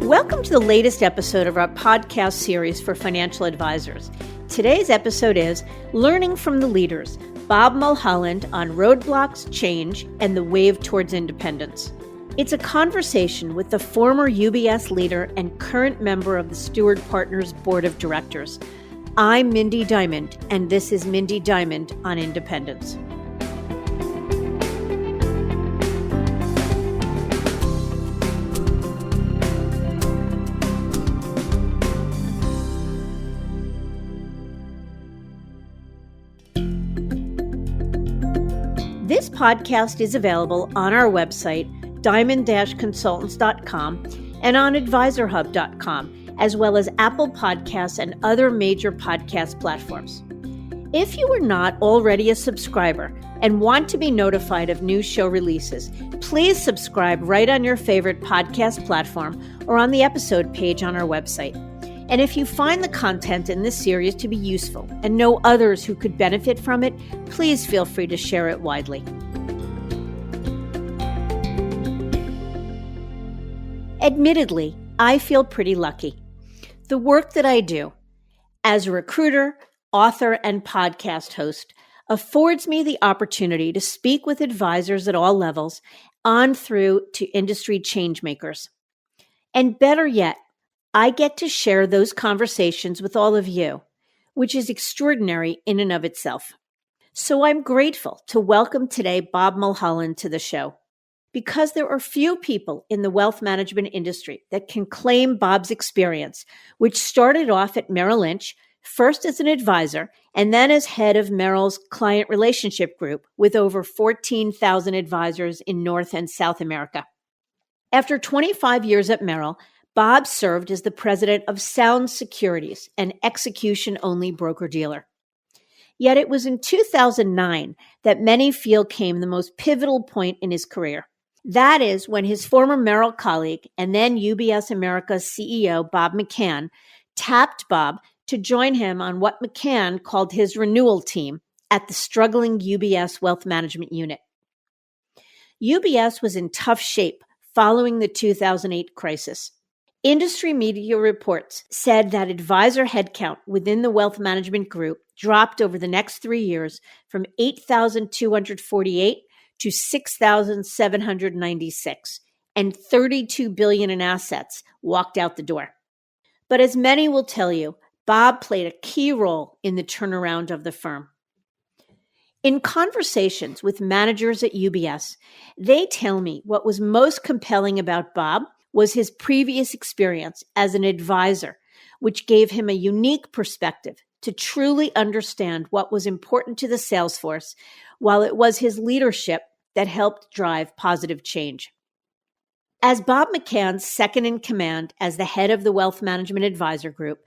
Welcome to the latest episode of our podcast series for financial advisors. Today's episode is Learning from the Leaders, Bob Mulholland on Roadblocks, Change, and the Wave Towards Independence. It's a conversation with the former UBS leader and current member of the Steward Partners Board of Directors. I'm Mindy Diamond, and this is Mindy Diamond on Independence. This podcast is available on our website, diamond-consultants.com, and on advisorhub.com, as well as Apple Podcasts and other major podcast platforms. If you are not already a subscriber and want to be notified of new show releases, please subscribe right on your favorite podcast platform or on the episode page on our website. And if you find the content in this series to be useful and know others who could benefit from it, please feel free to share it widely. Admittedly, I feel pretty lucky. The work that I do as a recruiter, author, and podcast host affords me the opportunity to speak with advisors at all levels on through to industry changemakers. And better yet, I get to share those conversations with all of you, which is extraordinary in and of itself. So I'm grateful to welcome today Bob Mulholland to the show, because there are few people in the wealth management industry that can claim Bob's experience, which started off at Merrill Lynch, first as an advisor and then as head of Merrill's client relationship group with over 14,000 advisors in North and South America. After 25 years at Merrill, Bob served as the president of Sound Securities, an execution-only broker-dealer. Yet it was in 2009 that many feel came the most pivotal point in his career. That is when his former Merrill colleague and then UBS America's CEO, Bob McCann, tapped Bob to join him on what McCann called his renewal team at the struggling UBS Wealth Management Unit. UBS was in tough shape following the 2008 crisis. Industry media reports said that advisor headcount within the wealth management group dropped over the next 3 years from 8,248 to 6,796, and $32 billion in assets walked out the door. But as many will tell you, Bob played a key role in the turnaround of the firm. In conversations with managers at UBS, they tell me what was most compelling about Bob was his previous experience as an advisor, which gave him a unique perspective to truly understand what was important to the sales force, while it was his leadership that helped drive positive change. As Bob McCann's second in command as the head of the Wealth Management Advisor Group,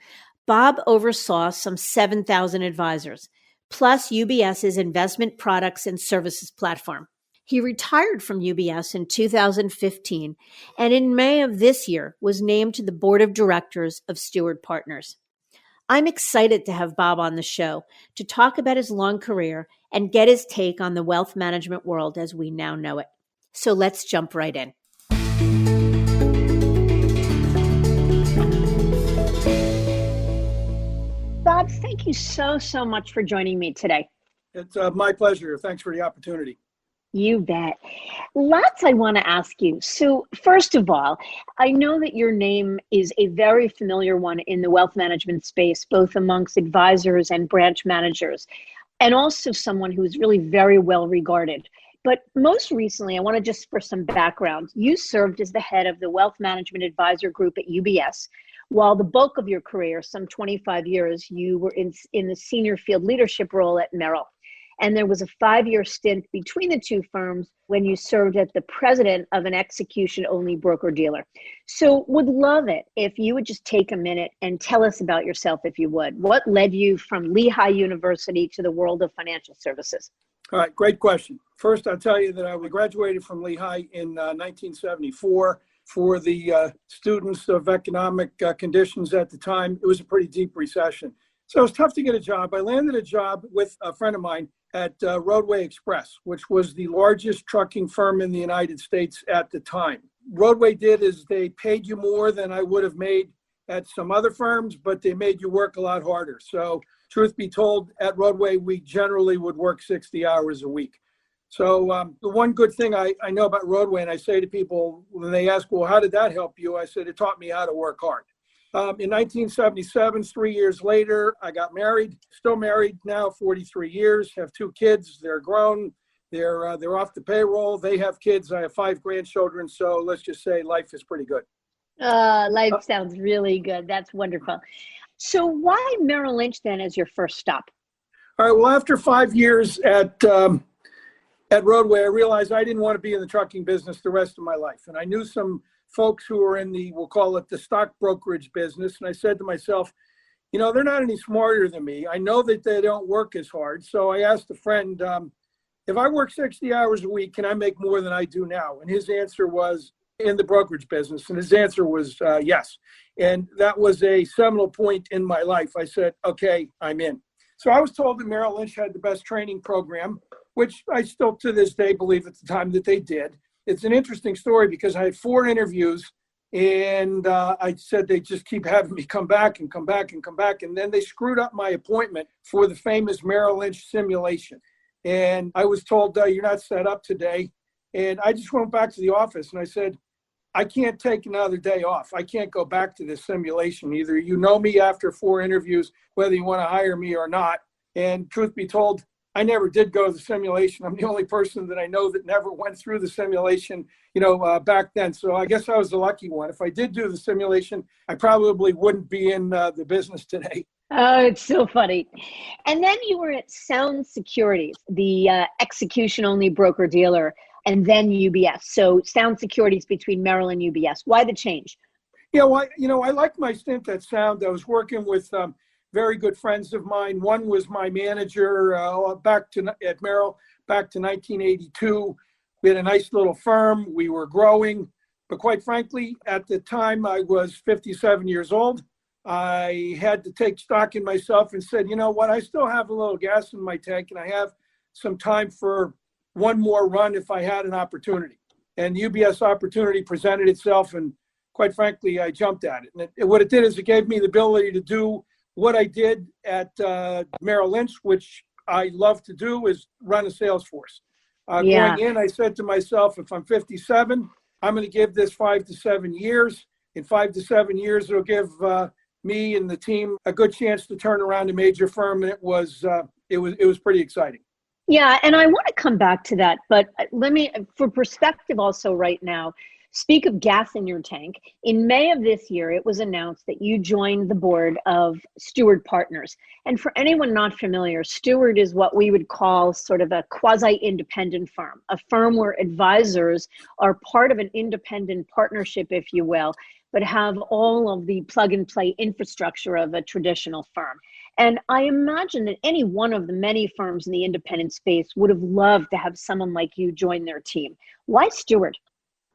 Bob oversaw some 7,000 advisors, plus UBS's investment products and services platform. He retired from UBS in 2015, and in May of this year was named to the board of directors of Steward Partners. I'm excited to have Bob on the show to talk about his long career and get his take on the wealth management world as we now know it. So let's jump right in. Bob, thank you so much for joining me today. It's my pleasure. Thanks for the opportunity. You bet. Lots I want to ask you. So first of all, I know that your name is a very familiar one in the wealth management space, both amongst advisors and branch managers, and also someone who is really very well regarded. But most recently, I want to just, for some background, you served as the head of the Wealth Management Advisor Group at UBS, while the bulk of your career, some 25 years, you were in the senior field leadership role at Merrill. And there was a 5-year stint between the two firms when you served as the president of an execution-only broker-dealer. So would love it if you would just take a minute and tell us about yourself, if you would. What led you from Lehigh University to the world of financial services? All right, great question. First, I'll tell you that I graduated from Lehigh in 1974. For the students of economic conditions at the time, it was a pretty deep recession. So it was tough to get a job. I landed a job with a friend of mine at Roadway Express, which was the largest trucking firm in the United States at the time. Roadway did is they paid you more than I would have made at some other firms, but they made you work a lot harder. So truth be told, at Roadway, we generally would work 60 hours a week. So the one good thing I know about Roadway, and I say to people when they ask, well, how did that help you? I said, it taught me how to work hard. In 1977, 3 years later, I got married, still married now, 43 years, have 2 kids. They're grown. They're off the payroll. They have kids. I have 5 grandchildren. So let's just say life is pretty good. Life sounds really good. That's wonderful. So why Merrill Lynch then as your first stop? All right. Well, after 5 years at Roadway, I realized I didn't want to be in the trucking business the rest of my life. And I knew some folks who were in we'll call it the stock brokerage business. And I said to myself, they're not any smarter than me. I know that they don't work as hard. So I asked a friend, if I work 60 hours a week, can I make more than I do now? And his answer was in the brokerage business. And his answer was yes. And that was a seminal point in my life. I said, okay, I'm in. So I was told that Merrill Lynch had the best training program, which I still to this day believe at the time that they did. It's an interesting story because I had 4 interviews and I said they just keep having me come back and come back and come back. And then they screwed up my appointment for the famous Merrill Lynch simulation. And I was told, you're not set up today. And I just went back to the office and I said, I can't take another day off. I can't go back to this simulation. Either you know me after 4 interviews, whether you want to hire me or not. And truth be told, I never did go to the simulation. I'm the only person that I know that never went through the simulation, back then. So I guess I was the lucky one. If I did do the simulation, I probably wouldn't be in the business today. Oh, it's so funny. And then you were at Sound Securities, the execution-only broker-dealer, and then UBS. So Sound Securities between Merrill and UBS. Why the change? Yeah, well, I liked my stint at Sound. I was working with very good friends of mine. One was my manager at Merrill back to 1982. We had a nice little firm. We were growing. But quite frankly, at the time, I was 57 years old. I had to take stock in myself and said, you know what, I still have a little gas in my tank and I have some time for one more run if I had an opportunity. And the UBS opportunity presented itself. And quite frankly, I jumped at it. And what it did is it gave me the ability to do what I did at Merrill Lynch, which I love to do, is run a sales force. Going in, I said to myself, if I'm 57, I'm going to give this 5 to 7 years. In 5 to 7 years, it'll give me and the team a good chance to turn around a major firm. And it was pretty exciting. Yeah, and I want to come back to that, but let me, for perspective also right now, speak of gas in your tank. In May of this year, it was announced that you joined the board of Steward Partners. And for anyone not familiar, Steward is what we would call sort of a quasi-independent firm, a firm where advisors are part of an independent partnership, if you will, but have all of the plug-and-play infrastructure of a traditional firm. And I imagine that any one of the many firms in the independent space would have loved to have someone like you join their team. Why Steward?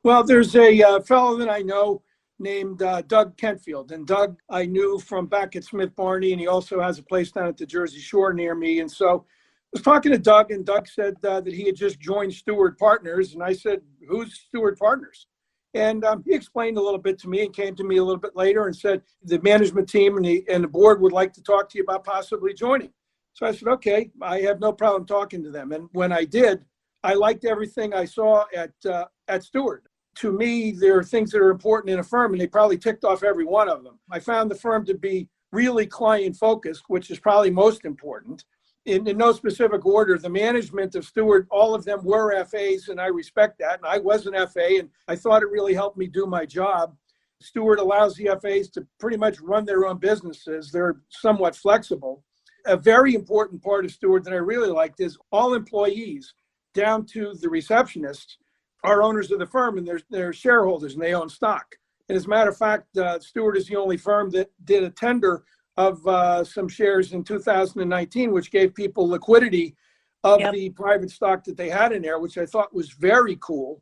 Well, there's a fellow that I know named Doug Kentfield. And Doug, I knew from back at Smith Barney, and he also has a place down at the Jersey Shore near me. And so I was talking to Doug, and Doug said that he had just joined Steward Partners. And I said, who's Steward Partners? And he explained a little bit to me and came to me a little bit later and said, the management team and the board would like to talk to you about possibly joining. So I said, okay, I have no problem talking to them. And when I did, I liked everything I saw at Steward. To me, there are things that are important in a firm, and they probably ticked off every one of them. I found the firm to be really client-focused, which is probably most important. In no specific order, the management of Steward, all of them were FAs, and I respect that. And I was an FA, and I thought it really helped me do my job. Steward allows the FAs to pretty much run their own businesses. They're somewhat flexible. A very important part of Steward that I really liked is all employees, down to the receptionists, are owners of the firm, and they're shareholders, and they own stock. And as a matter of fact, Steward is the only firm that did a tender of some shares in 2019, which gave people liquidity of the private stock that they had in there, which I thought was very cool.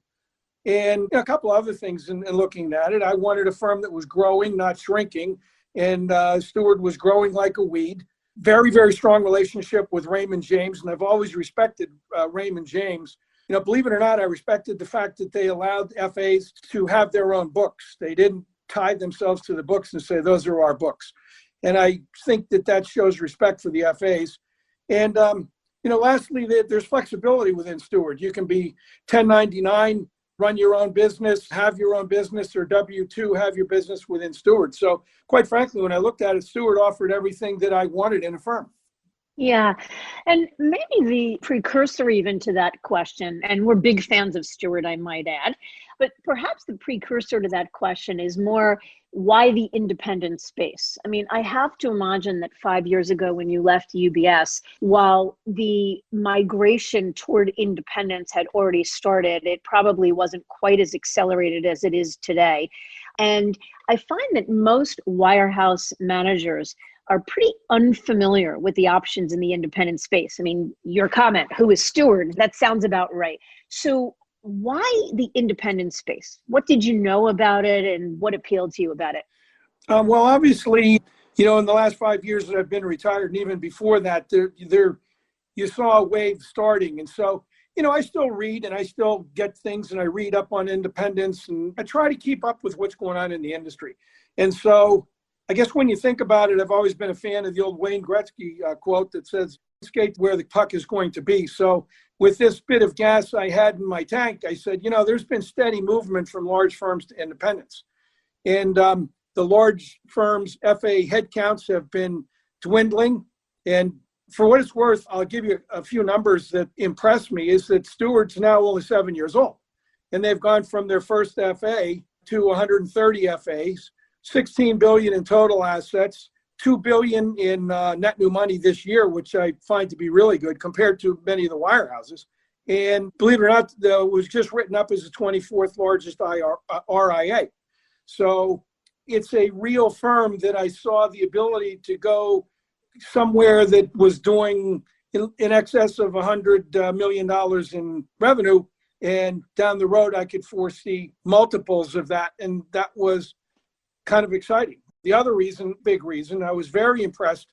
And a couple other things in looking at it. I wanted a firm that was growing, not shrinking, and Steward was growing like a weed. Very, very strong relationship with Raymond James, and I've always respected Raymond James. believe it or not, I respected the fact that they allowed FAs to have their own books. They didn't tie themselves to the books and say, those are our books. And I think that shows respect for the FAs. And, lastly, there's flexibility within Steward. You can be 1099, run your own business, have your own business, or W-2, have your business within Steward. So quite frankly, when I looked at it, Steward offered everything that I wanted in a firm. Yeah. And maybe the precursor even to that question, and we're big fans of Steward, I might add, but perhaps the precursor to that question is more why the independent space? I mean, I have to imagine that 5 years ago when you left UBS, while the migration toward independence had already started, it probably wasn't quite as accelerated as it is today. And I find that most wirehouse managers are pretty unfamiliar with the options in the independent space. I mean, your comment, who is Steward? That sounds about right. So why the independent space? What did you know about it and what appealed to you about it? Well, obviously, in the last 5 years that I've been retired, and even before that, there you saw a wave starting. And so, I still read and I still get things and I read up on independence and I try to keep up with what's going on in the industry. And so I guess when you think about it, I've always been a fan of the old Wayne Gretzky quote that says, skate where the puck is going to be. So with this bit of gas I had in my tank, I said, there's been steady movement from large firms to independents. And the large firms' FA headcounts have been dwindling. And for what it's worth, I'll give you a few numbers that impress me, is that Steward's now only 7 years old. And they've gone from their first FA to 130 FAs, 16 billion in total assets, 2 billion in net new money this year, which I find to be really good compared to many of the wirehouses. And believe it or not, it was just written up as the 24th largest RIA. So it's a real firm that I saw the ability to go somewhere that was doing in excess of $100 million in revenue. And down the road, I could foresee multiples of that. And that was kind of exciting. The other reason, big reason, I was very impressed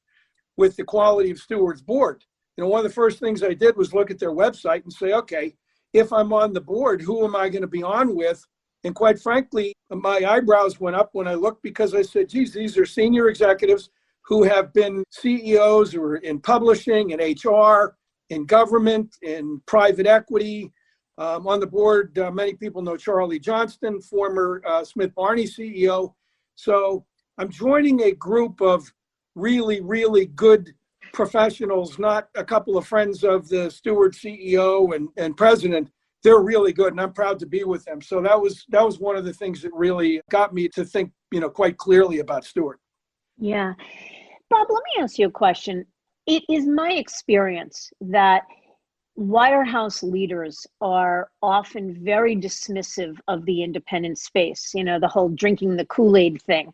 with the quality of Steward's board. One of the first things I did was look at their website and say, okay, if I'm on the board, who am I going to be on with? And quite frankly, my eyebrows went up when I looked, because I said, geez, these are senior executives who have been CEOs or in publishing and HR, in government, in private equity. On the board, many people know Charlie Johnston, former Smith Barney CEO. So I'm joining a group of really, really good professionals, not a couple of friends of the Steward CEO and president. They're really good, and I'm proud to be with them. So that was one of the things that really got me to think, quite clearly about Steward. Yeah. Bob, let me ask you a question. It is my experience that wirehouse leaders are often very dismissive of the independent space, the whole drinking the Kool-Aid thing.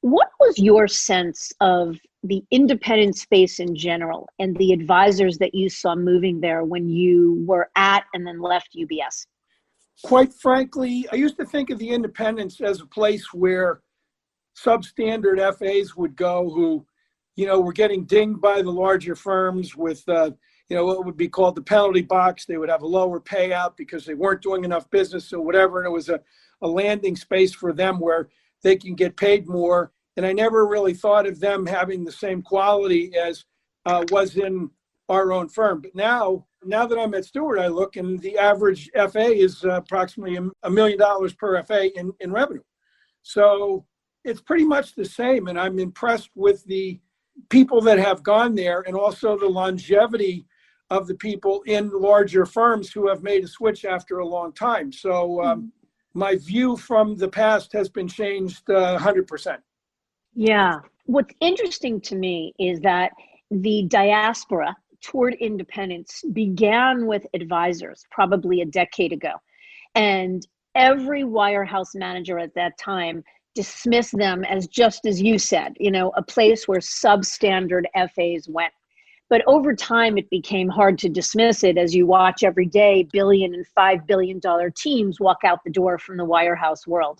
What was your sense of the independent space in general and the advisors that you saw moving there when you were at and then left UBS? Quite frankly, I used to think of the independents as a place where substandard FAs would go who, were getting dinged by the larger firms with, what would be called the penalty box. They would have a lower payout because they weren't doing enough business or whatever. And it was a landing space for them where they can get paid more. And I never really thought of them having the same quality as was in our own firm. But now that I'm at Steward, I look and the average FA is approximately $1 million per FA in revenue. So it's pretty much the same. And I'm impressed with the people that have gone there and also the longevity of the people in larger firms who have made a switch after a long time. So my view from the past has been changed 100%. Yeah. What's interesting to me is that the diaspora toward independence began with advisors probably a decade ago. And every wirehouse manager at that time dismissed them as, just as you said, a place where substandard FAs went. But over time, it became hard to dismiss it as you watch every day billion and $5 billion teams walk out the door from the wirehouse world.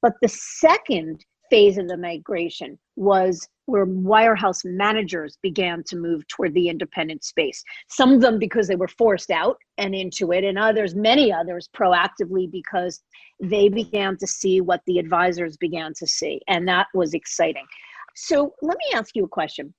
But the second phase of the migration was where wirehouse managers began to move toward the independent space. Some of them because they were forced out and into it, and others, many others, proactively because they began to see what the advisors began to see, and that was exciting. So let me ask you a question.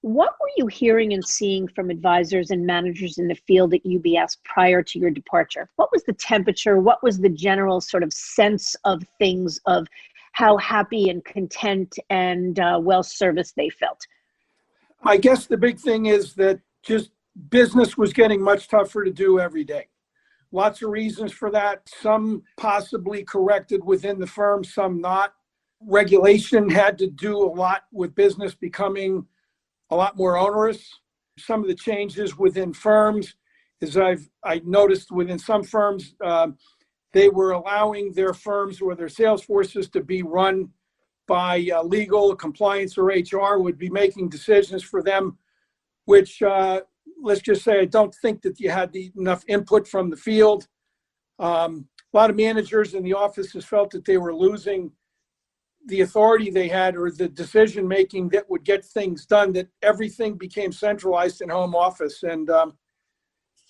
What were you hearing and seeing from advisors and managers in the field at UBS prior to your departure? What was the temperature? What was the general sort of sense of things, of how happy and content and well-serviced they felt? I guess the big thing is that just business was getting much tougher to do every day. Lots of reasons for that. Some possibly corrected within the firm, some not. Regulation had to do a lot with business becoming a lot more onerous. Some of the changes within firms, as I noticed within some firms, they were allowing their firms or their sales forces to be run by legal, compliance, or HR would be making decisions for them, which let's just say I don't think that you had enough input from the field. A lot of managers in the offices felt that they were losing the authority they had or the decision making that would get things done, that everything became centralized in home office. And it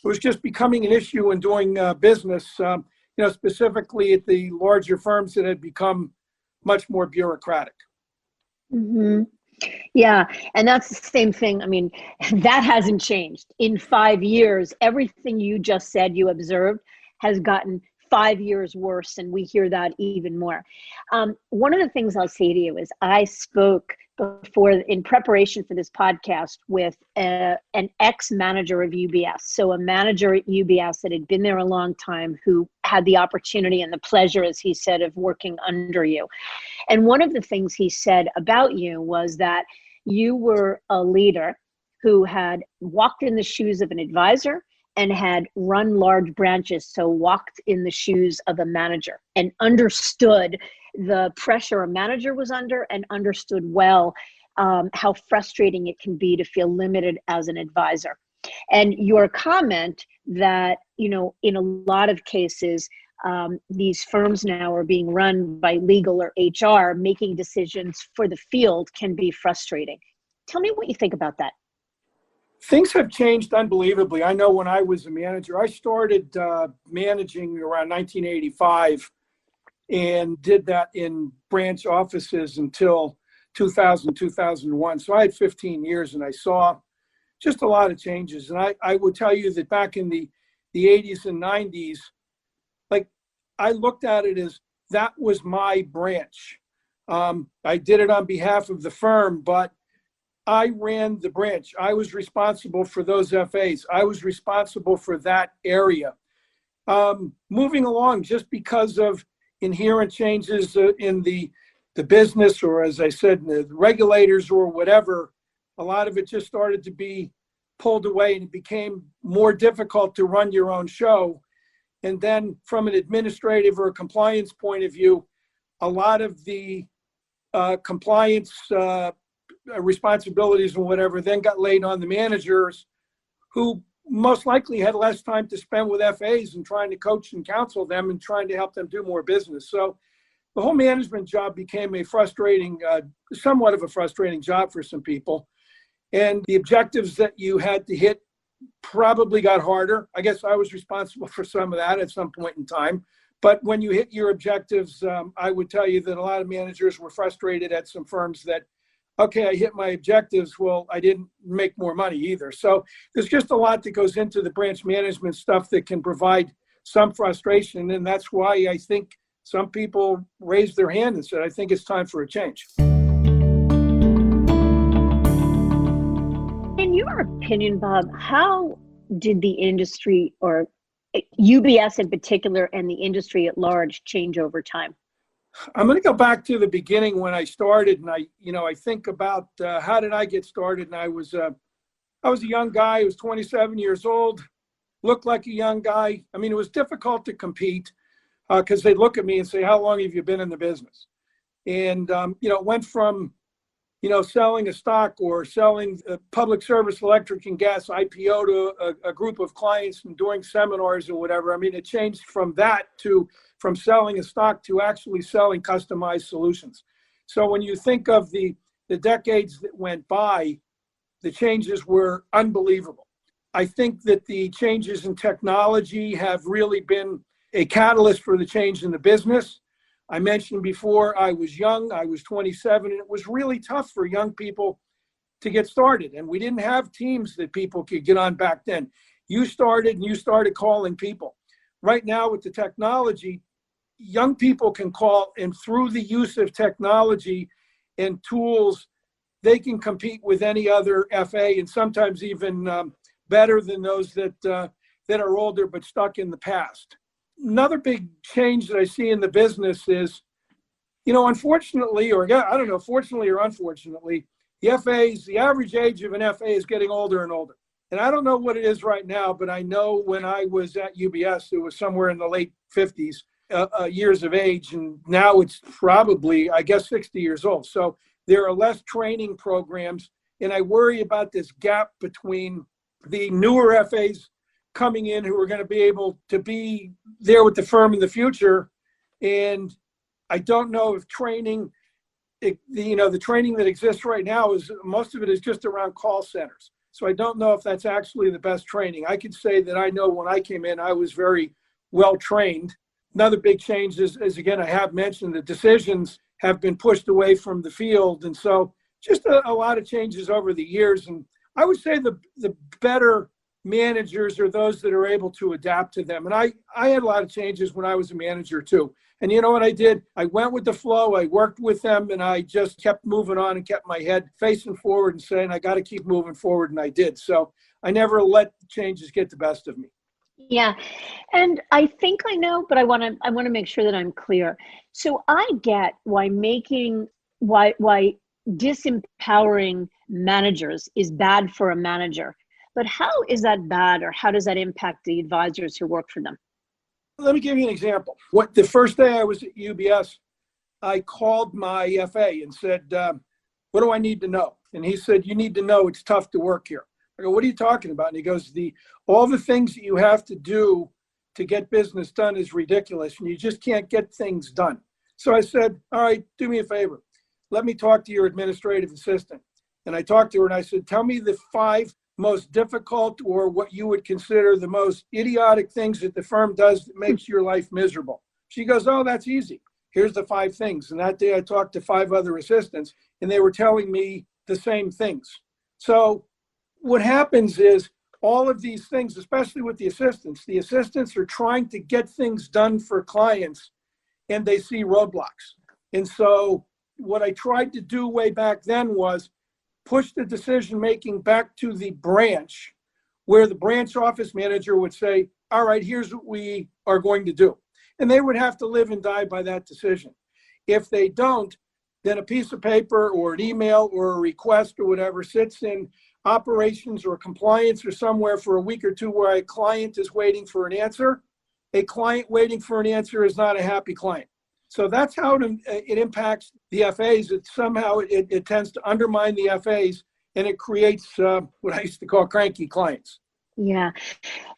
was just becoming an issue in doing business, specifically at the larger firms that had become much more bureaucratic. Mm-hmm. Yeah, and that's the same thing. I mean, that hasn't changed. In 5 years, everything you just said you observed has gotten 5 years worse, and we hear that even more. One of the things I'll say to you is I spoke before in preparation for this podcast with an ex-manager of UBS. So a manager at UBS that had been there a long time who had the opportunity and the pleasure, as he said, of working under you. And one of the things he said about you was that you were a leader who had walked in the shoes of an advisor and had run large branches, so walked in the shoes of a manager and understood the pressure a manager was under and understood well how frustrating it can be to feel limited as an advisor. And your comment that, in a lot of cases, these firms now are being run by legal or HR, making decisions for the field can be frustrating. Tell me what you think about that. Things have changed unbelievably. I know when I was a manager, I started managing around 1985 and did that in branch offices until 2000, 2001. So I had 15 years and I saw just a lot of changes. And I would tell you that back in the 80s and 90s, like I looked at it as that was my branch. I did it on behalf of the firm, but I ran the branch. I was responsible for those FAs. I was responsible for that area. Moving along, just because of inherent changes in the business, or as I said, the regulators or whatever, a lot of it just started to be pulled away and it became more difficult to run your own show. And then from an administrative or a compliance point of view, a lot of the compliance responsibilities and whatever then got laid on the managers, who most likely had less time to spend with FAs and trying to coach and counsel them and trying to help them do more business. So the whole management job became a frustrating, somewhat of a frustrating job for some people. And the objectives that you had to hit probably got harder. I guess I was responsible for some of that at some point in time. But when you hit your objectives, I would tell you that a lot of managers were frustrated at some firms that, okay, I hit my objectives. Well, I didn't make more money either. So there's just a lot that goes into the branch management stuff that can provide some frustration. And that's why I think some people raised their hand and said, I think it's time for a change. In your opinion, Bob, how did the industry, or UBS in particular, and the industry at large change over time? I'm going to go back to the beginning when I started, and I think about how did I get started. And I was a young guy. I was 27 years old, looked like a young guy. I mean, it was difficult to compete because they'd look at me and say, "How long have you been in the business?" And it went from selling a stock or selling a public service electric and gas IPO to a group of clients and doing seminars and whatever. I mean, it changed from that to from selling a stock to actually selling customized solutions. So when you think of the decades that went by, the changes were unbelievable. I think that the changes in technology have really been a catalyst for the change in the business. I mentioned before, I was young, I was 27, and it was really tough for young people to get started. And we didn't have teams that people could get on back then. You started calling people. Right now with the technology, young people can call, and through the use of technology and tools, they can compete with any other FA, and sometimes even better than those that are older but stuck in the past. Another big change that I see in the business is, unfortunately, or I don't know, fortunately or unfortunately, the average age of an FA is getting older and older. And I don't know what it is right now, but I know when I was at UBS, it was somewhere in the late 50s years of age. And now it's probably, 60 years old. So there are less training programs. And I worry about this gap between the newer FAs coming in who are going to be able to be there with the firm in the future. And I don't know if training, the training that exists right now is, most of it is just around call centers. So I don't know if that's actually the best training. I could say that I know when I came in, I was very well trained. Another big change is again, I have mentioned the decisions have been pushed away from the field. And so just a lot of changes over the years. And I would say the better managers are those that are able to adapt to them. And I had a lot of changes when I was a manager too. And you know what I did? I went with the flow. I worked with them, and I just kept moving on and kept my head facing forward and saying, I got to keep moving forward. And I did. So I never let changes get the best of me. Yeah. And I think I know, but I want to make sure that I'm clear. So I get why disempowering managers is bad for a manager. But how is that bad, or how does that impact the advisors who work for them? Let me give you an example. The first day I was at UBS, I called my FA and said, what do I need to know? And he said, you need to know it's tough to work here. I go, what are you talking about? And he goes, all the things that you have to do to get business done is ridiculous, and you just can't get things done. So I said, all right, do me a favor. Let me talk to your administrative assistant. And I talked to her and I said, tell me the 5 most difficult, or what you would consider the most idiotic things that the firm does that makes your life miserable. She goes, oh, that's easy. Here's the 5 things. And that day I talked to 5 other assistants, and they were telling me the same things. So what happens is all of these things, especially with the assistants are trying to get things done for clients, and they see roadblocks. And so what I tried to do way back then was push the decision-making back to the branch, where the branch office manager would say, all right, here's what we are going to do. And they would have to live and die by that decision. If they don't, then a piece of paper or an email or a request or whatever sits in operations or compliance or somewhere for a week or two, where a client is waiting for an answer. A client waiting for an answer is not a happy client. So that's how it impacts the FAs. It tends to undermine the FAs, and it creates what I used to call cranky clients. Yeah.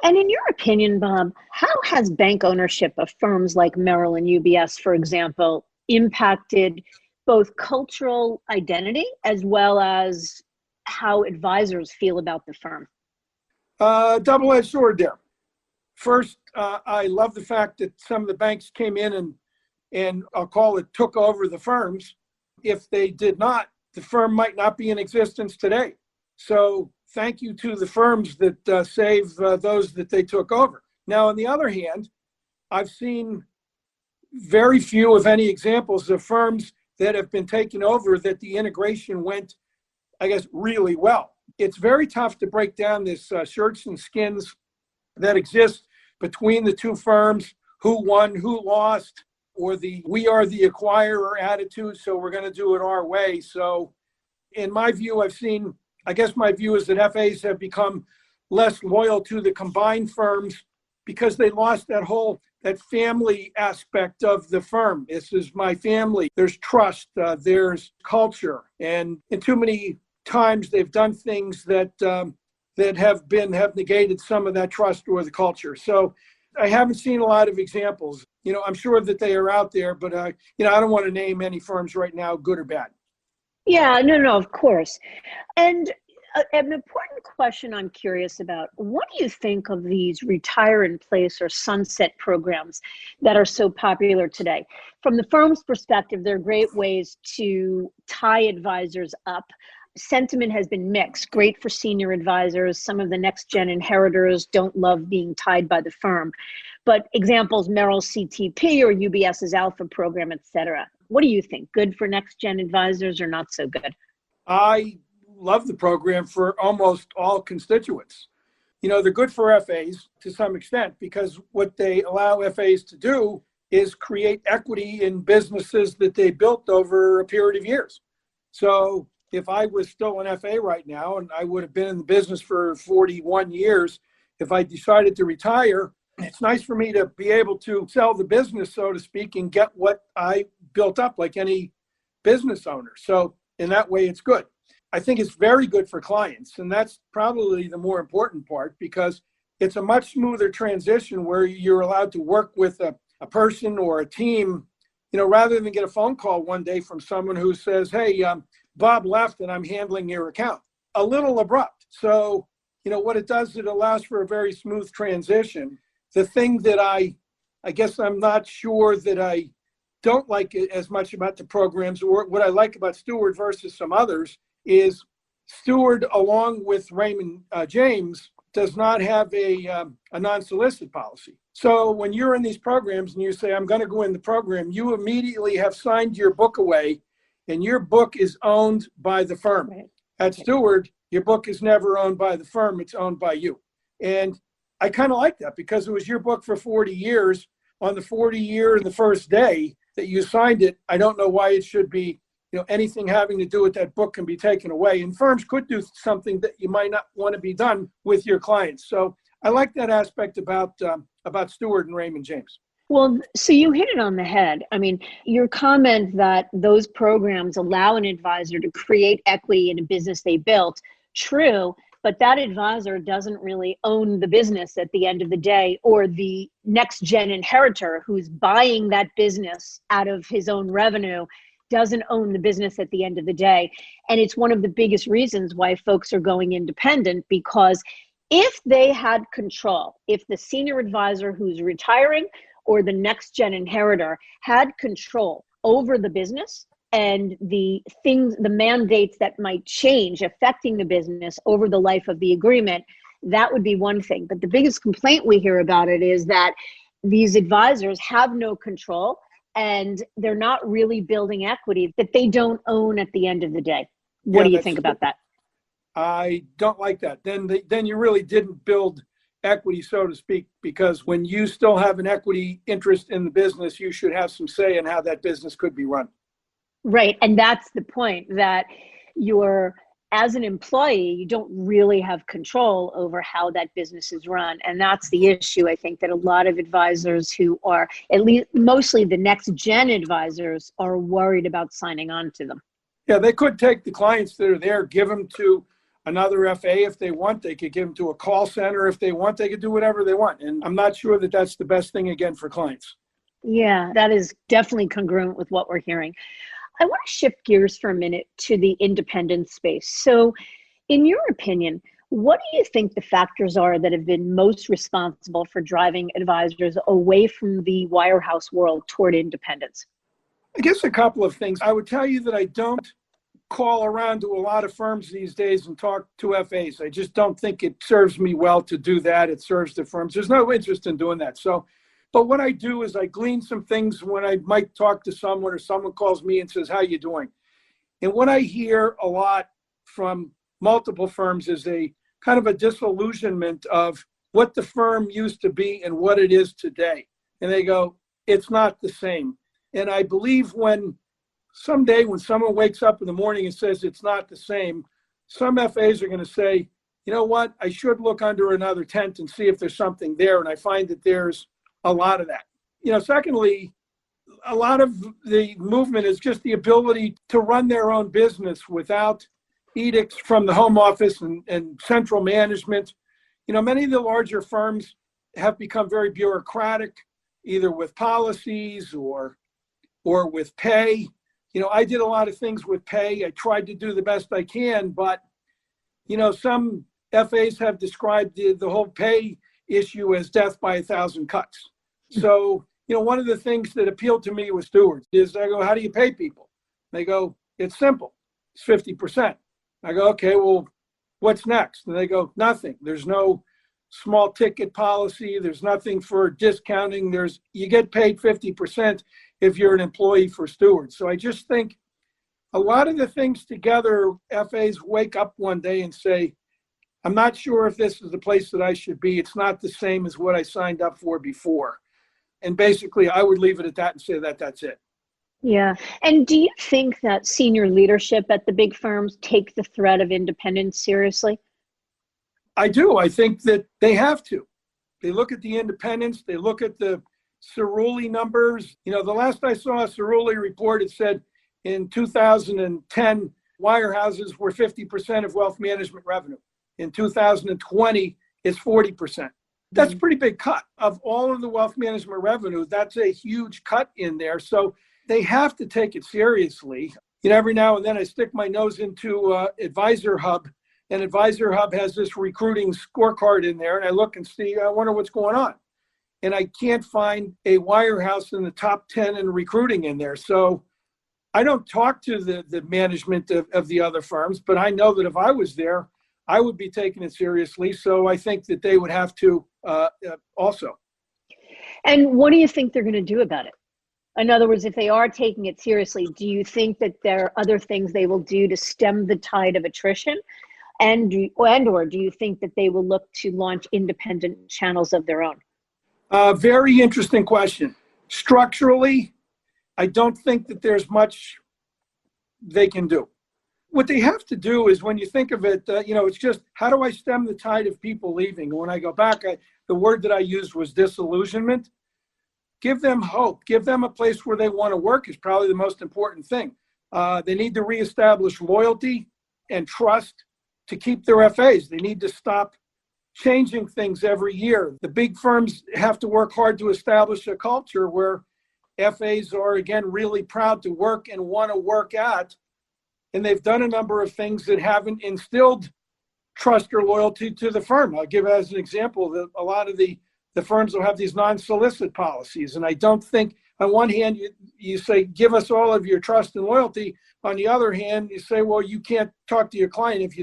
And in your opinion, Bob, how has bank ownership of firms like Merrill and UBS, for example, impacted both cultural identity as well as how advisors feel about the firm? Double-edged sword there. First, I love the fact that some of the banks came in and I'll call it took over the firms. If they did not, the firm might not be in existence today. So thank you to the firms that saved those that they took over. Now, on the other hand, I've seen very few, if any, examples of firms that have been taken over that the integration went, really well. It's very tough to break down this shirts and skins that exist between the two firms, who won, who lost, or we are the acquirer attitude, so we're going to do it our way. So in my view, my view is that FAs have become less loyal to the combined firms because they lost that family aspect of the firm. This is my family. There's trust, there's culture. And too many times they've done things that have negated some of that trust or the culture. So I haven't seen a lot of examples. I'm sure that they are out there, but, I don't want to name any firms right now, good or bad. Yeah, no, of course. And an important question I'm curious about, what do you think of these retire in place or sunset programs that are so popular today? From the firm's perspective, they're great ways to tie advisors up. Sentiment has been mixed. Great for senior advisors. Some of the next gen inheritors don't love being tied by the firm. But examples, Merrill's CTP or UBS's Alpha program, et cetera. What do you think? Good for next gen advisors or not so good? I love the program for almost all constituents. They're good for FAs to some extent because what they allow FAs to do is create equity in businesses that they built over a period of years. So if I was still an FA right now, and I would have been in the business for 41 years, if I decided to retire, it's nice for me to be able to sell the business, so to speak, and get what I built up like any business owner. So in that way, it's good. I think it's very good for clients. And that's probably the more important part because it's a much smoother transition where you're allowed to work with a person or a team, rather than get a phone call one day from someone who says, hey, Bob left and I'm handling your account. A little abrupt. So, what it does, it allows for a very smooth transition. The thing that I guess I'm not sure that I don't like as much about the programs, or what I like about Steward versus some others, is Steward, along with Raymond James, does not have a non-solicit policy. So when you're in these programs and you say, I'm going to go in the program, you immediately have signed your book away, and your book is owned by the firm. Right. At Steward, your book is never owned by the firm, it's owned by you. And I kind of like that because it was your book for 40 years. On the 40 year and the first day that you signed it, I don't know why it should be, anything having to do with that book can be taken away. And firms could do something that you might not want to be done with your clients. So I like that aspect about Steward and Raymond James. Well, so you hit it on the head. I mean, your comment that those programs allow an advisor to create equity in a business they built, true, but that advisor doesn't really own the business at the end of the day, or the next gen inheritor who's buying that business out of his own revenue doesn't own the business at the end of the day. And it's one of the biggest reasons why folks are going independent, because if they had control, if the senior advisor who's retiring or the next gen inheritor had control over the business and the things, the mandates that might change affecting the business over the life of the agreement, that would be one thing. But the biggest complaint we hear about it is that these advisors have no control and they're not really building equity that they don't own at the end of the day. What do you think about that? I don't like that. Then you really didn't build equity, so to speak, because when you still have an equity interest in the business, you should have some say in how that business could be run. Right. And that's the point, that as an employee, you don't really have control over how that business is run. And that's the issue, I think, that a lot of advisors who are, at least mostly the next gen advisors, are worried about signing on to them. Yeah, they could take the clients that are there, give them to another FA if they want. They could give them to a call center if they want. They could do whatever they want. And I'm not sure that that's the best thing, again, for clients. Yeah, that is definitely congruent with what we're hearing. I want to shift gears for a minute to the independent space. So in your opinion, what do you think the factors are that have been most responsible for driving advisors away from the wirehouse world toward independence? I guess a couple of things. I would tell you that I don't call around to a lot of firms these days and talk to FAs. I just don't think it serves me well to do that. It serves the firms. There's no interest in doing that. But what I do is I glean some things when I might talk to someone or someone calls me and says, how you doing? And what I hear a lot from multiple firms is a kind of a disillusionment of what the firm used to be and what it is today. And they go, it's not the same. And I believe someday when someone wakes up in the morning and says it's not the same, some FAs are going to say, you know what, I should look under another tent and see if there's something there. And I find that there's a lot of that. Secondly, a lot of the movement is just the ability to run their own business without edicts from the home office and central management. Many of the larger firms have become very bureaucratic, either with policies or with pay. I did a lot of things with pay. I tried to do the best I can, but some FAs have described the whole pay issue as death by 1,000 cuts. So, one of the things that appealed to me with stewards is I go, how do you pay people? They go, it's simple. It's 50%. I go, okay, well, what's next? And they go, nothing. There's no small ticket policy. There's nothing for discounting. You get paid 50% if you're an employee for stewards. So I just think a lot of the things together, FAs wake up one day and say, I'm not sure if this is the place that I should be. It's not the same as what I signed up for before. And basically, I would leave it at that and say that's it. Yeah. And do you think that senior leadership at the big firms take the threat of independence seriously? I do. I think that they have to. They look at the independence. They look at the Cerulli numbers. The last I saw a Cerulli report, it said in 2010, wirehouses were 50% of wealth management revenue. In 2020, it's 40%. That's a pretty big cut. Of all of the wealth management revenue, that's a huge cut in there. So they have to take it seriously. Every now and then I stick my nose into Advisor Hub, and Advisor Hub has this recruiting scorecard in there, and I look and see, I wonder what's going on. And I can't find a wirehouse in the top 10 in recruiting in there. So I don't talk to the management of the other firms, but I know that if I was there, I would be taking it seriously. So I think that they would have to also. And what do you think they're going to do about it? In other words, if they are taking it seriously, do you think that there are other things they will do to stem the tide of attrition? Or do you think that they will look to launch independent channels of their own? Very interesting question. Structurally, I don't think that there's much they can do. What they have to do is, when you think of it, it's just, how do I stem the tide of people leaving? When I go back, the word that I used was disillusionment. Give them hope. Give them a place where they want to work is probably the most important thing. They need to reestablish loyalty and trust to keep their FAs. They need to stop changing things every year. The big firms have to work hard to establish a culture where FAs are, again, really proud to work and want to work at. And they've done a number of things that haven't instilled trust or loyalty to the firm. I'll give as an example that a lot of the firms will have these non-solicit policies. And I don't think, on one hand, you say, give us all of your trust and loyalty. On the other hand, you say, well, you can't talk to your client if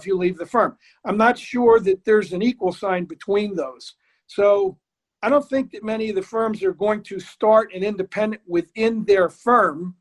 you leave the firm. I'm not sure that there's an equal sign between those. So I don't think that many of the firms are going to start an independent within their firm.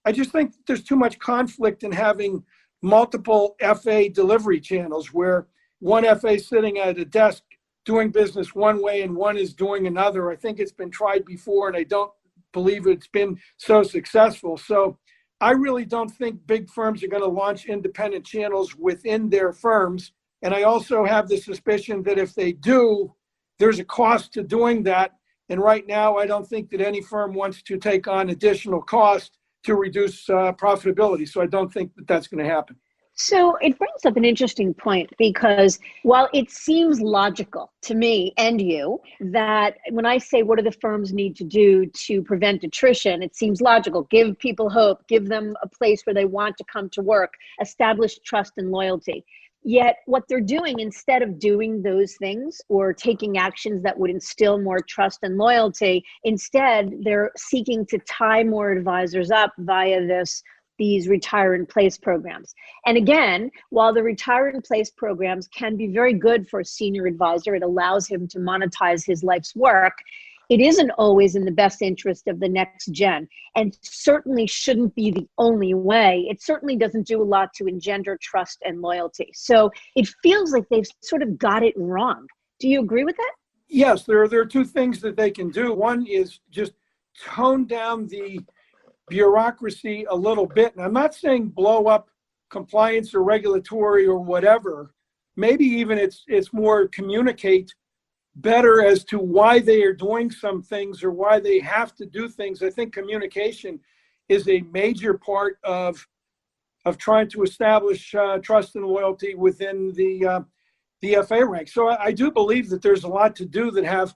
I just think there's too much conflict in having multiple FA delivery channels where one FA is sitting at a desk doing business one way and one is doing another. I think it's been tried before, and I don't believe it's been so successful. So I really don't think big firms are going to launch independent channels within their firms. And I also have the suspicion that if they do, there's a cost to doing that. And right now, I don't think that any firm wants to take on additional cost to reduce profitability. So I don't think that that's going to happen. So it brings up an interesting point, because while it seems logical to me and you that when I say what do the firms need to do to prevent attrition, it seems logical. Give people hope, give them a place where they want to come to work, establish trust and loyalty. Yet what they're doing, instead of doing those things or taking actions that would instill more trust and loyalty, instead they're seeking to tie more advisors up via these retire in place programs. And again, while the retire in place programs can be very good for a senior advisor, it allows him to monetize his life's work, it isn't always in the best interest of the next gen, and certainly shouldn't be the only way. It certainly doesn't do a lot to engender trust and loyalty. So it feels like they've sort of got it wrong. Do you agree with that? Yes, there are two things that they can do. One is just tone down the bureaucracy a little bit. And I'm not saying blow up compliance or regulatory or whatever. Maybe even it's more communicate better as to why they are doing some things or why they have to do things. I think communication is a major part of trying to establish trust and loyalty within the the FA rank. So I do believe that there's a lot to do that have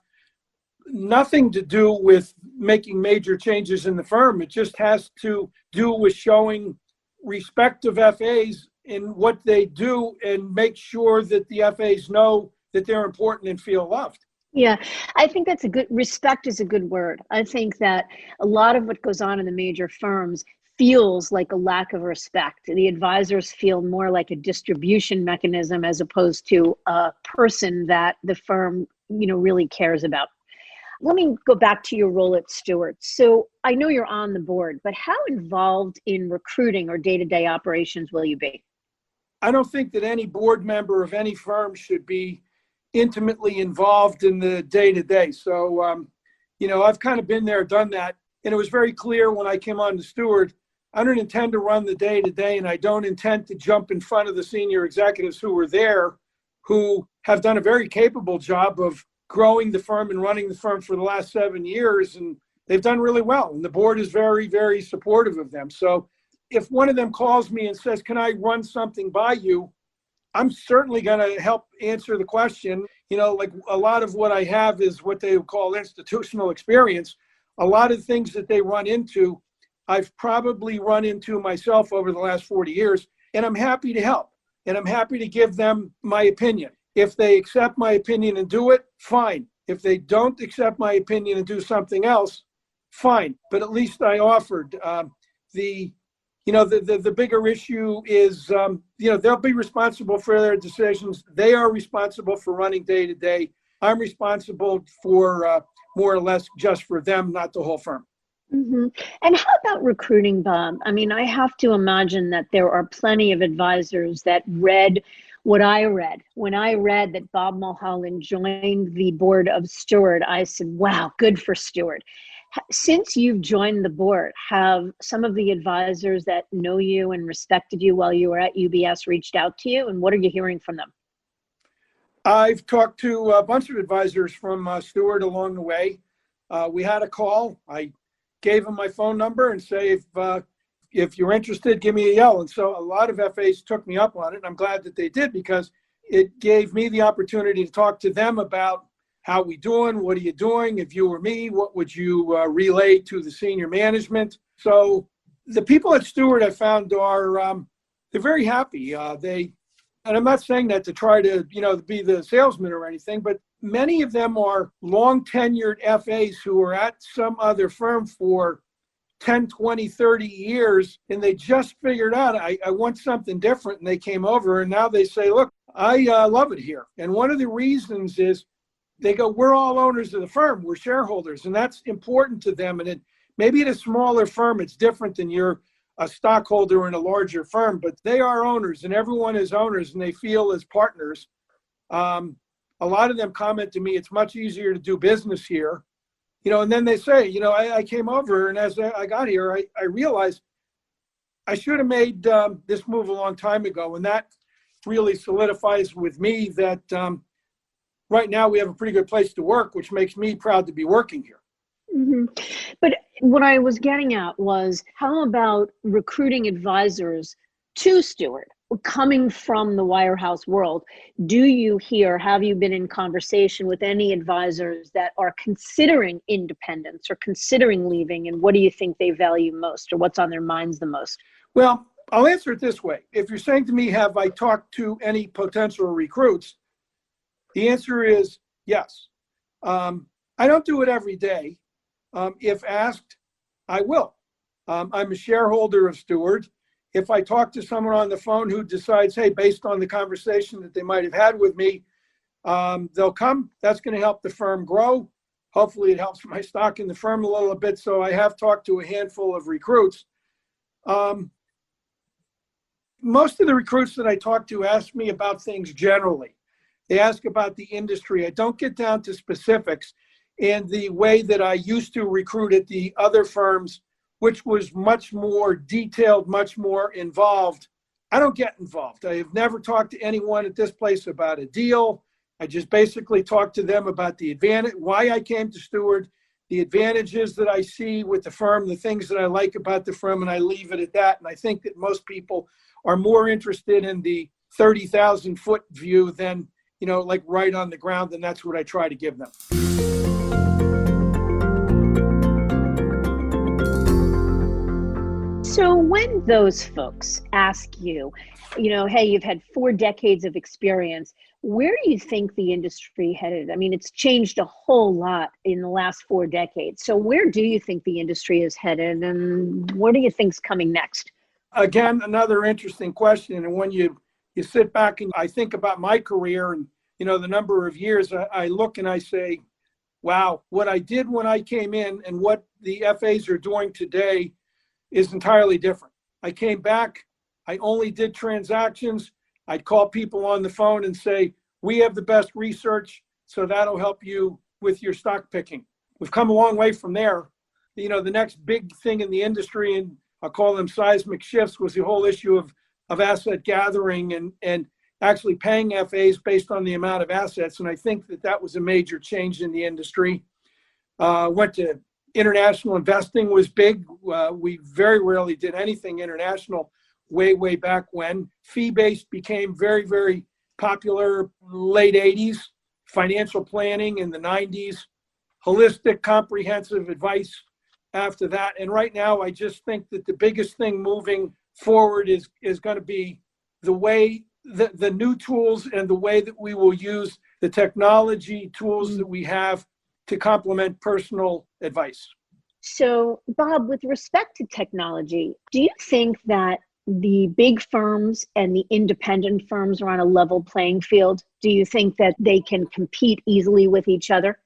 nothing to do with making major changes in the firm. It just has to do with showing respect of FAs in what they do and make sure that the FAs know that they're important and feel loved. Yeah, I think that's respect is a good word. I think that a lot of what goes on in the major firms feels like a lack of respect. The advisors feel more like a distribution mechanism as opposed to a person that the firm, really cares about. Let me go back to your role at Stewart. So I know you're on the board, but how involved in recruiting or day-to-day operations will you be? I don't think that any board member of any firm should be intimately involved in the day-to-day. So, I've kind of been there, done that. And it was very clear when I came on to Stewart, I don't intend to run the day-to-day, and I don't intend to jump in front of the senior executives who were there, who have done a very capable job of growing the firm and running the firm for the last 7 years. And they've done really well. And the board is very, very supportive of them. So if one of them calls me and says, can I run something by you? I'm certainly going to help answer the question. Like a lot of what I have is what they would call institutional experience. A lot of things that they run into, I've probably run into myself over the last 40 years, and I'm happy to help. And I'm happy to give them my opinion. If they accept my opinion and do it, fine. If they don't accept my opinion and do something else, fine. But at least I offered. The bigger issue is, they'll be responsible for their decisions. They are responsible for running day to day. I'm responsible for more or less just for them, not the whole firm. Mm-hmm. And how about recruiting, Bob? I mean, I have to imagine that there are plenty of advisors that read what I read. When I read that Bob Mulholland joined the board of Stewart, I said, wow, good for Stewart. Since you've joined the board, have some of the advisors that know you and respected you while you were at UBS reached out to you? And what are you hearing from them? I've talked to a bunch of advisors from Stewart along the way. We had a call. I gave them my phone number and say, if you're interested, give me a yell. And so a lot of FAs took me up on it. And I'm glad that they did, because it gave me the opportunity to talk to them about how we doing, what are you doing? If you were me, what would you relay to the senior management? So the people at Stewart I found are, they're very happy. And I'm not saying that to try to, be the salesman or anything, but many of them are long tenured FAs who are at some other firm for 10, 20, 30 years, and they just figured out, I want something different, and they came over, and now they say, look, I love it here. And one of the reasons is they go, we're all owners of the firm, we're shareholders, and that's important to them. And maybe at a smaller firm, it's different than you're a stockholder in a larger firm, but they are owners, and everyone is owners, and they feel as partners. A lot of them comment to me, it's much easier to do business here. And then they say, I came over, and as I got here, I realized I should have made this move a long time ago. And that really solidifies with me that right now we have a pretty good place to work, which makes me proud to be working here. Mm-hmm. But what I was getting at was, how about recruiting advisors to Stewart coming from the Wirehouse world? Have you been in conversation with any advisors that are considering independence or considering leaving? And what do you think they value most, or what's on their minds the most? Well, I'll answer it this way. If you're saying to me, have I talked to any potential recruits? The answer is yes. I don't do it every day. If asked, I will. I'm a shareholder of Stewart. If I talk to someone on the phone who decides, hey, based on the conversation that they might have had with me, they'll come. That's going to help the firm grow. Hopefully it helps my stock in the firm a little bit. So I have talked to a handful of recruits. Most of the recruits that I talk to ask me about things generally. They ask about the industry. I don't get down to specifics. And the way that I used to recruit at the other firms, which was much more detailed, much more involved, I don't get involved. I have never talked to anyone at this place about a deal. I just basically talk to them about the advantage, why I came to Stewart, the advantages that I see with the firm, the things that I like about the firm, and I leave it at that. And I think that most people are more interested in the 30,000 foot view than like right on the ground. And that's what I try to give them. So when those folks ask you, hey, you've had 4 decades of experience, where do you think the industry headed? I mean, it's changed a whole lot in the last 4 decades. So where do you think the industry is headed, and what do you think's coming next? Again, another interesting question. And when you sit back and I think about my career and, the number of years, I look and I say, wow, what I did when I came in and what the FAs are doing today is entirely different. I came back, I only did transactions. I'd call people on the phone and say, we have the best research, so that'll help you with your stock picking. We've come a long way from there. The next big thing in the industry, and I'll call them seismic shifts, was the whole issue of asset gathering and actually paying FAs based on the amount of assets. And I think that was a major change in the industry. Went to international investing was big. We very rarely did anything international way back when. Fee-based became very, very popular late 80s, financial planning in the 90s, holistic, comprehensive advice after that. And right now, I just think that the biggest thing moving forward is going to be the way the new tools and the way that we will use the technology tools that we have to complement personal advice. So, Bob, with respect to technology, do you think that the big firms and the independent firms are on a level playing field? Do you think that they can compete easily with each other?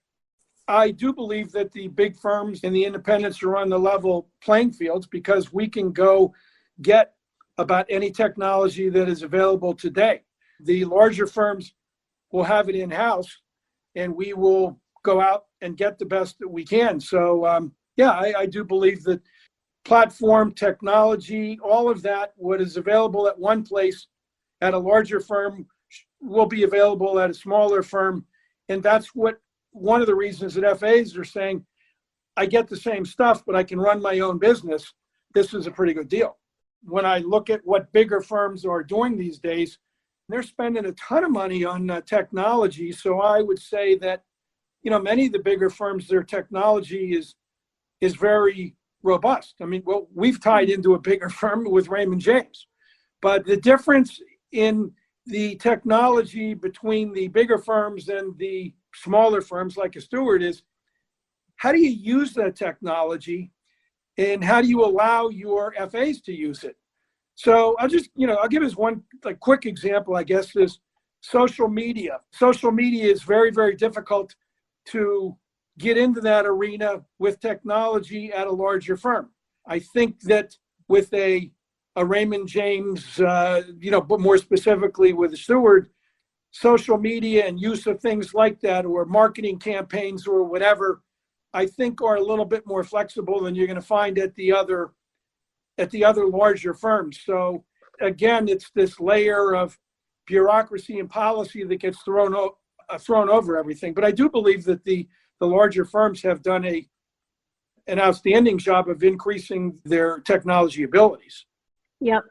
I do believe that the big firms and the independents are on the level playing fields because we can go get about any technology that is available today. The larger firms will have it in-house, and we will go out and get the best that we can. So, I do believe that platform, technology, all of that, what is available at one place at a larger firm will be available at a smaller firm. And that's one of the reasons that FAs are saying, I get the same stuff, but I can run my own business. This is a pretty good deal. When I look at what bigger firms are doing these days, they're spending a ton of money on technology. So I would say that, many of the bigger firms, their technology is very robust. I mean, well, we've tied into a bigger firm with Raymond James, but the difference in the technology between the bigger firms and the smaller firms like a Stewart is, how do you use that technology and how do you allow your FAs to use it? So I'll just, I'll give us one quick example, I guess, is social media. Social media is very, very difficult to get into that arena with technology at a larger firm. I think that with a Raymond James, but more specifically with a Stewart, social media and use of things like that or marketing campaigns or whatever, I think are a little bit more flexible than you're going to find at the other larger firms. So again, it's this layer of bureaucracy and policy that gets thrown over everything. But I do believe that the larger firms have done an outstanding job of increasing their technology abilities. Yep.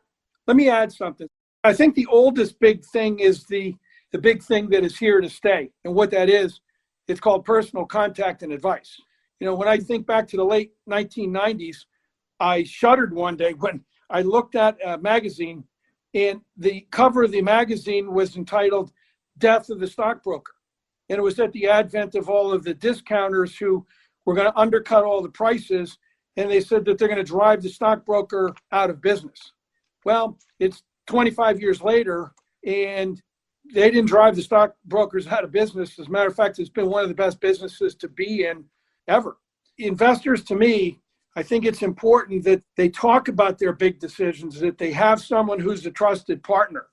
Let me add something. I think the oldest big thing is the big thing that is here to stay. And what that is, it's called personal contact and advice. When I think back to the late 1990s, I shuddered one day when I looked at a magazine and the cover of the magazine was entitled Death of the Stockbroker. And it was at the advent of all of the discounters who were going to undercut all the prices. And they said that they're going to drive the stockbroker out of business. Well, it's 25 years later, and they didn't drive the stockbrokers out of business. As a matter of fact, it's been one of the best businesses to be in ever. Investors, to me, I think it's important that they talk about their big decisions, that they have someone who's a trusted partner.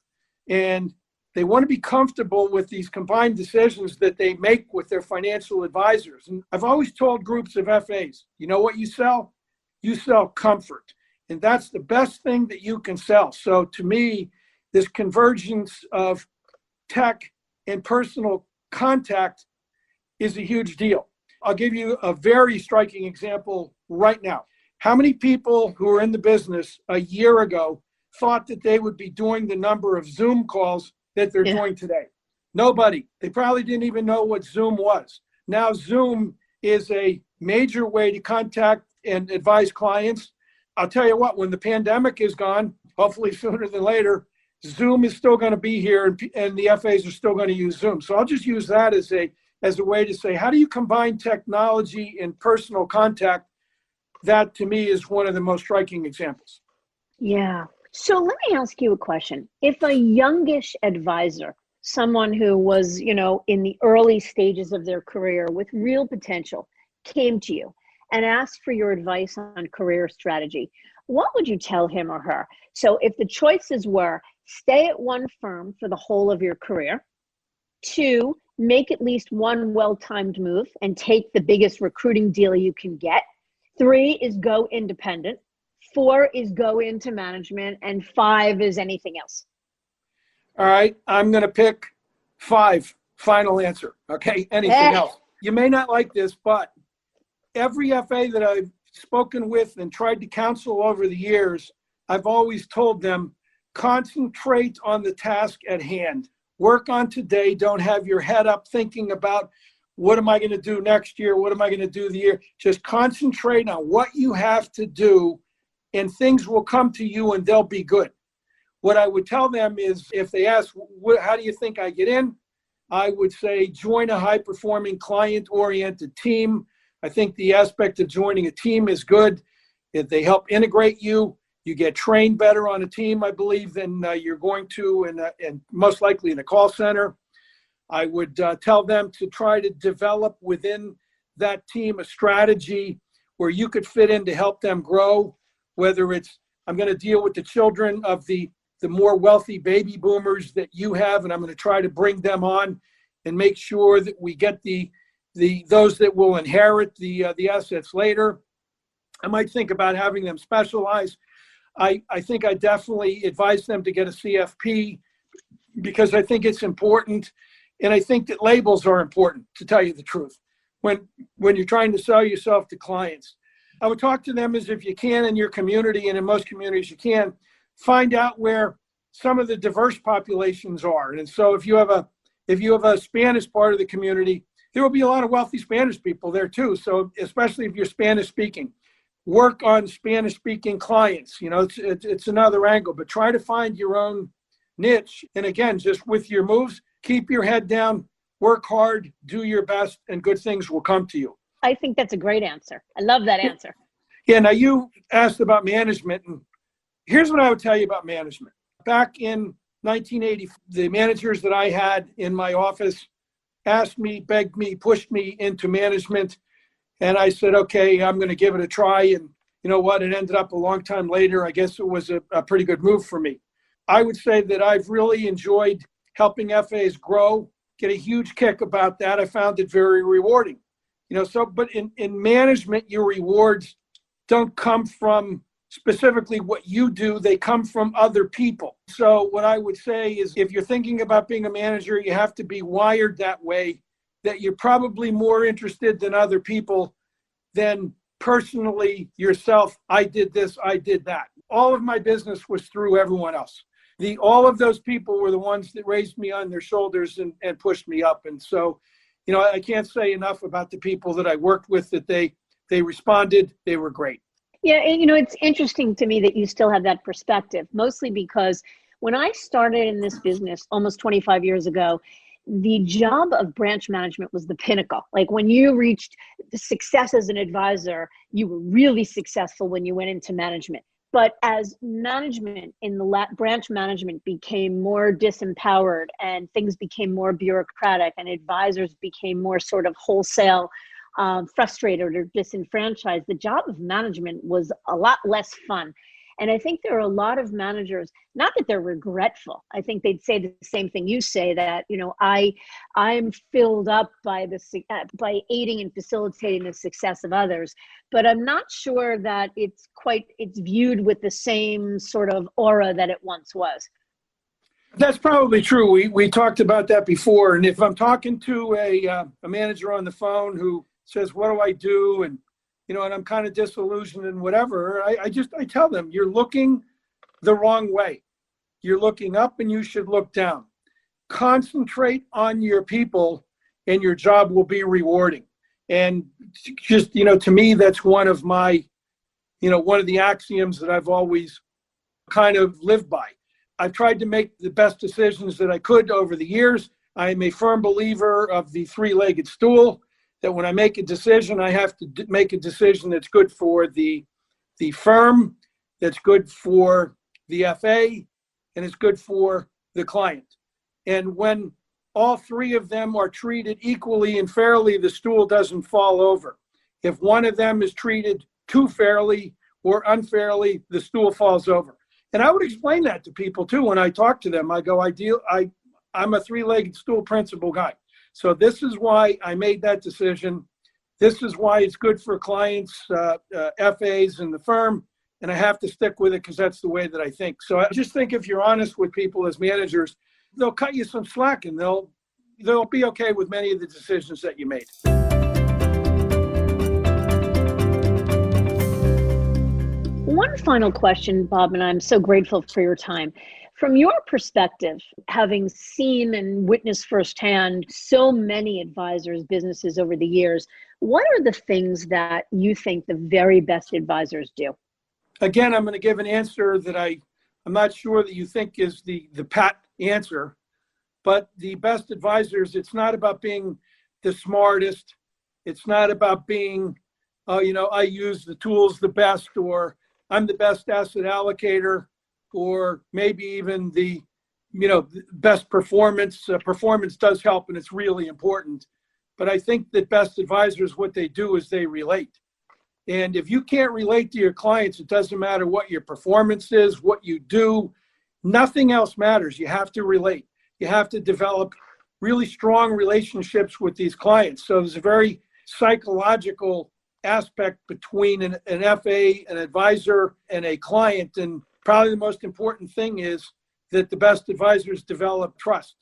And they want to be comfortable with these combined decisions that they make with their financial advisors. And I've always told groups of FAs, you know what you sell? You sell comfort. And that's the best thing that you can sell. So to me, this convergence of tech and personal contact is a huge deal. I'll give you a very striking example right now. How many people who were in the business a year ago thought that they would be doing the number of Zoom calls that they're doing today? Nobody. They probably didn't even know what Zoom was. Now Zoom is a major way to contact and advise clients. I'll tell you what, when the pandemic is gone, hopefully sooner than later, Zoom is still going to be here, and the FAs are still going to use Zoom. So I'll just use that as a way to say, how do you combine technology and personal contact? That to me is one of the most striking examples. Yeah. So let me ask you a question. If a youngish advisor, someone who was, in the early stages of their career with real potential, came to you and asked for your advice on career strategy, what would you tell him or her? So if the choices were stay at one firm for the whole of your career, 2, make at least one well-timed move and take the biggest recruiting deal you can get, 3 is go independent, 4 is go into management, and 5 is anything else. All right, I'm going to pick 5, final answer. Okay, anything else. You may not like this, but every FA that I've spoken with and tried to counsel over the years, I've always told them, concentrate on the task at hand. Work on today. Don't have your head up thinking about what am I going to do next year? What am I going to do the year? Just concentrate on what you have to do, and things will come to you and they'll be good. What I would tell them is, if they ask, how do you think I get in? I would say join a high-performing, client-oriented team. I think the aspect of joining a team is good. If they help integrate you, you get trained better on a team, I believe, than you're going to, and most likely in a call center. I would tell them to try to develop within that team a strategy where you could fit in to help them grow, whether it's, I'm going to deal with the children of the more wealthy baby boomers that you have, and I'm going to try to bring them on and make sure that we get those that will inherit the assets later. I might think about having them specialize. I think I definitely advise them to get a CFP because I think it's important. And I think that labels are important, to tell you the truth, when you're trying to sell yourself to clients. I would talk to them as if you can in your community, and in most communities you can, find out where some of the diverse populations are. And so if you have a Spanish part of the community, there will be a lot of wealthy Spanish people there too. So especially if you're Spanish speaking, work on Spanish speaking clients. It's another angle, but try to find your own niche. And again, just with your moves, keep your head down, work hard, do your best, and good things will come to you. I think that's a great answer. I love that answer. Yeah, now you asked about management, and here's what I would tell you about management. Back in 1980, the managers that I had in my office asked me, begged me, pushed me into management, and I said, okay, I'm going to give it a try. And you know what? It ended up a long time later. I guess it was a pretty good move for me. I would say that I've really enjoyed helping FAs grow, get a huge kick about that. I found it very rewarding. But in management, your rewards don't come from specifically what you do, they come from other people. So what I would say is, if you're thinking about being a manager, you have to be wired that way, that you're probably more interested than other people than personally yourself. I did this, I did that. All of my business was through everyone else. All of those people were the ones that raised me on their shoulders and pushed me up. And so, I can't say enough about the people that I worked with, that they responded. They were great. Yeah, and it's interesting to me that you still have that perspective, mostly because when I started in this business almost 25 years ago, the job of branch management was the pinnacle. Like when you reached the success as an advisor, you were really successful when you went into management. But as management in the branch management became more disempowered and things became more bureaucratic and advisors became more sort of wholesale frustrated or disenfranchised, the job of management was a lot less fun. And I think there are a lot of managers, not that they're regretful. I think they'd say the same thing you say, that, I'm filled up by aiding and facilitating the success of others, but I'm not sure that it's viewed with the same sort of aura that it once was. That's probably true. We talked about that before. And if I'm talking to a manager on the phone who says, what do I do? And and I'm kind of disillusioned and whatever, I tell them, you're looking the wrong way. You're looking up and you should look down. concentrate on your people and your job will be rewarding. And just, to me, that's one of the axioms that I've always kind of lived by. I've tried to make the best decisions that I could over the years. I am a firm believer of the three-legged stool, that when I make a decision, I have to make a decision that's good for the firm, that's good for the FA, and it's good for the client. And when all three of them are treated equally and fairly, the stool doesn't fall over. If one of them is treated too fairly or unfairly, the stool falls over. And I would explain that to people too when I talk to them. I go, I'm a three-legged stool principle guy. So this is why I made that decision. This is why it's good for clients, FAs, and the firm. And I have to stick with it because that's the way that I think. So I just think if you're honest with people as managers, they'll cut you some slack and they'll be okay with many of the decisions that you made. One final question, Bob, and I'm so grateful for your time. From your perspective, having seen and witnessed firsthand so many advisors' businesses over the years, what are the things that you think the very best advisors do? Again, I'm going to give an answer that I'm not sure that you think is the pat answer, but the best advisors, it's not about being the smartest. It's not about being, I use the tools the best, or I'm the best asset allocator, or maybe even the best performance. Performance does help and it's really important. But I think that best advisors, what they do is they relate. And if you can't relate to your clients, it doesn't matter what your performance is, what you do, nothing else matters. You have to relate. You have to develop really strong relationships with these clients. So there's a very psychological aspect between an FA, an advisor, and a client. And probably the most important thing is that the best advisors develop trust.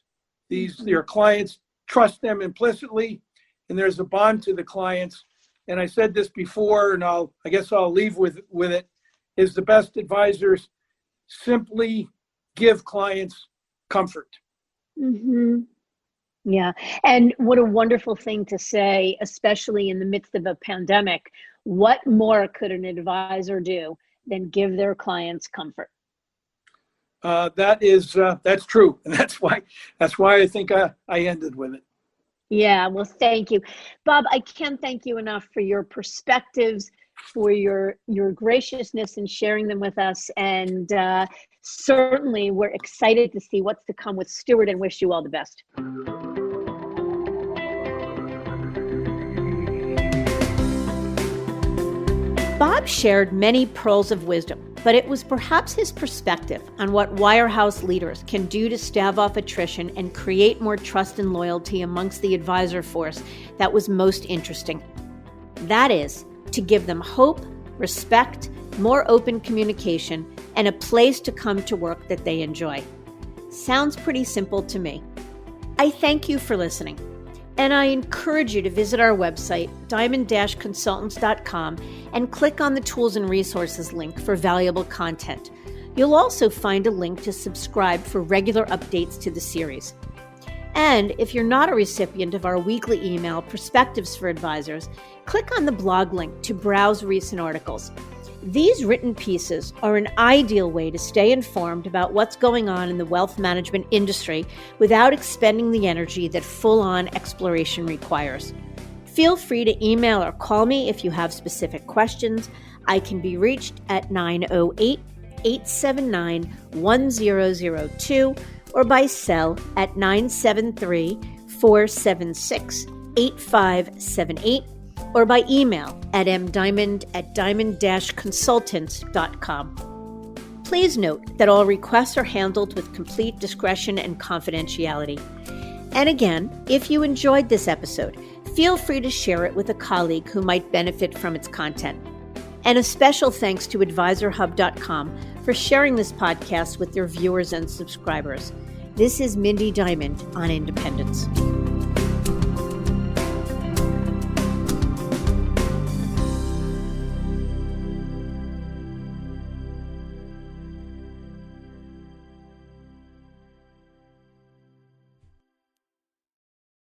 Their clients trust them implicitly, and there's a bond to the clients. And I said this before, and I guess I'll leave with it, is the best advisors simply give clients comfort. Mm-hmm. Yeah. And what a wonderful thing to say, especially in the midst of a pandemic. What more could an advisor do than give their clients comfort? That's true. And that's why I think I ended with it. Yeah, well, thank you. Bob, I can't thank you enough for your perspectives, for your graciousness in sharing them with us. And certainly we're excited to see what's to come with Stewart and wish you all the best. Bob shared many pearls of wisdom, but it was perhaps his perspective on what Wirehouse leaders can do to stave off attrition and create more trust and loyalty amongst the advisor force that was most interesting. That is, to give them hope, respect, more open communication, and a place to come to work that they enjoy. Sounds pretty simple to me. I thank you for listening. And I encourage you to visit our website, diamond-consultants.com, and click on the Tools and Resources link for valuable content. You'll also find a link to subscribe for regular updates to the series. And if you're not a recipient of our weekly email, Perspectives for Advisors, click on the blog link to browse recent articles. These written pieces are an ideal way to stay informed about what's going on in the wealth management industry without expending the energy that full-on exploration requires. Feel free to email or call me if you have specific questions. I can be reached at 908-879-1002 or by cell at 973-476-8578. or by email at mdiamond@diamond-consultants.com. Please note that all requests are handled with complete discretion and confidentiality. And again, if you enjoyed this episode, feel free to share it with a colleague who might benefit from its content. And a special thanks to advisorhub.com for sharing this podcast with their viewers and subscribers. This is Mindy Diamond on Independence.